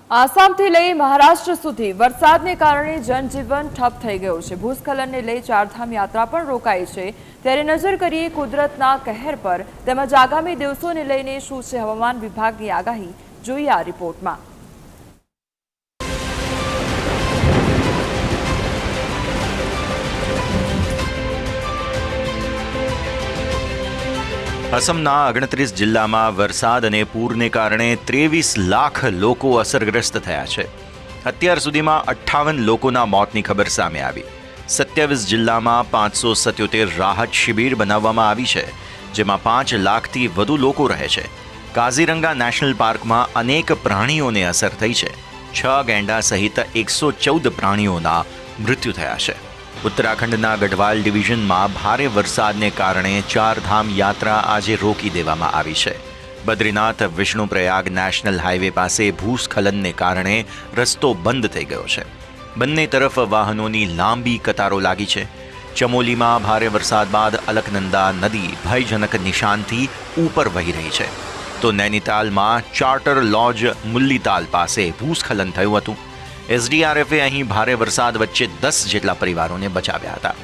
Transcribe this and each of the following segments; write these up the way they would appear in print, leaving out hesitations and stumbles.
આસામથી લઈ મહારાષ્ટ્ર સુધી વરસાદને કારણે જનજીવન ઠપ થઈ ગયું છે। ભૂસ્ખલનને લઈ ચારધામ યાત્રા પણ રોકાઈ છે। ત્યારે નજર કરીએ કુદરતના કહેર પર તેમજ આગામી દિવસોને લઈને શું છે હવામાન વિભાગની આગાહી, જોઈએ આ રિપોર્ટમાં। અસમના 29 જિલ્લામાં વરસાદ અને પૂરને કારણે 23 લાખ લોકો અસરગ્રસ્ત થયા છે। અત્યાર સુધીમાં 58 લોકોના મોતની ખબર સામે આવી। 27 જિલ્લામાં 577 રાહત શિબિર બનાવવામાં આવી છે, જેમાં 5 લાખથી વધુ લોકો રહે છે। કાઝીરંગા નેશનલ પાર્કમાં અનેક પ્રાણીઓને અસર થઈ છે। 6 ગેંડા સહિત 114 પ્રાણીઓના મૃત્યુ થયા છે। ઉત્તરાખંડના ગઢવાલ ડિવિઝનમાં ભારે વરસાદને કારણે ચારધામ યાત્રા આજે રોકી દેવામાં આવી છે। બદ્રીનાથ વિષ્ણુપ્રયાગ નેશનલ હાઈવે પાસે ભૂસ્ખલનને કારણે રસ્તો બંધ થઈ ગયો છે। બંને તરફ વાહનોની લાંબી કતારો લાગી છે। ચમોલીમાં ભારે વરસાદ બાદ અલકનંદા નદી ભયજનક નિશાનથી ઉપર વહી રહી છે, તો નૈનીતાલમાં ચાર્ટર લોજ મુલ્લીતાલ પાસે ભૂસ્ખલન થયું હતું। એસડીઆરએફે અહીં ભારે વરસાદ વચ્ચે 10 જેટલા પરિવારોને બચાવ્યા હતા।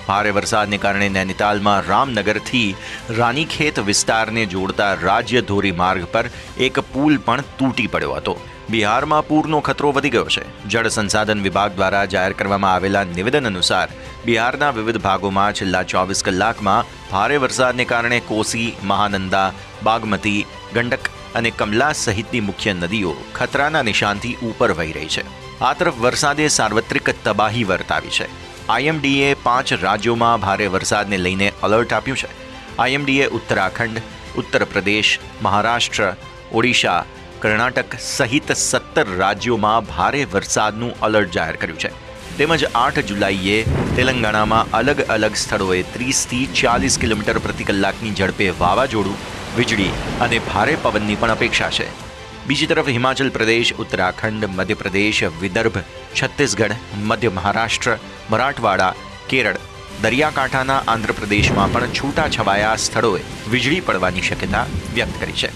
ભારે વરસાદને કારણે નૈનીતાલમાં રામનગરથી રાનીખેત વિસ્તારને જોડતા રાજ્ય ધોરીમાર્ગ પર એક પુલ પણ તૂટી પડ્યો હતો। બિહારમાં પૂરનો ખતરો વધી ગયો છે। જળ સંસાધન વિભાગ દ્વારા જાહેર કરવામાં આવેલા નિવેદન અનુસાર બિહારના વિવિધ ભાગોમાં છેલ્લા 24 કલાકમાં ભારે વરસાદને કારણે કોસી, મહાનંદા, બાગમતી, ગંડક અને કમલા સહિતની મુખ્ય નદીઓ ખતરાના નિશાનથી ઉપર વહી રહી છે। આ તરફ વરસાદે સાર્વત્રિક તબાહી વર્તાવી છે। આઈએમડીએ 5 રાજ્યોમાં ભારે વરસાદને લઈને એલર્ટ આપ્યું છે। આઈએમડીએ ઉત્તરાખંડ, ઉત્તર પ્રદેશ, મહારાષ્ટ્ર, ઓડિશા, કર્ણાટક સહિત 17 રાજ્યોમાં ભારે વરસાદનું એલર્ટ જાહેર કર્યું છે। તેમજ 8 જુલાઈએ તેલંગાણામાં અલગ અલગ સ્થળોએ 30થી 40 કિલોમીટર પ્રતિ કલાકની ઝડપે વાવાઝોડું, વીજળી અને ભારે પવનની પણ અપેક્ષા છે। બીજી તરફ હિમાચલ પ્રદેશ, ઉત્તરાખંડ, મધ્યપ્રદેશ, વિદર્ભ, છત્તીસગઢ, મધ્ય મહારાષ્ટ્ર, મરાઠવાડા, કેરળ, દરિયાકાંઠાના આંધ્રપ્રદેશમાં પણ છૂટાછવાયા સ્થળોએ વીજળી પડવાની શક્યતા વ્યક્ત કરી છે।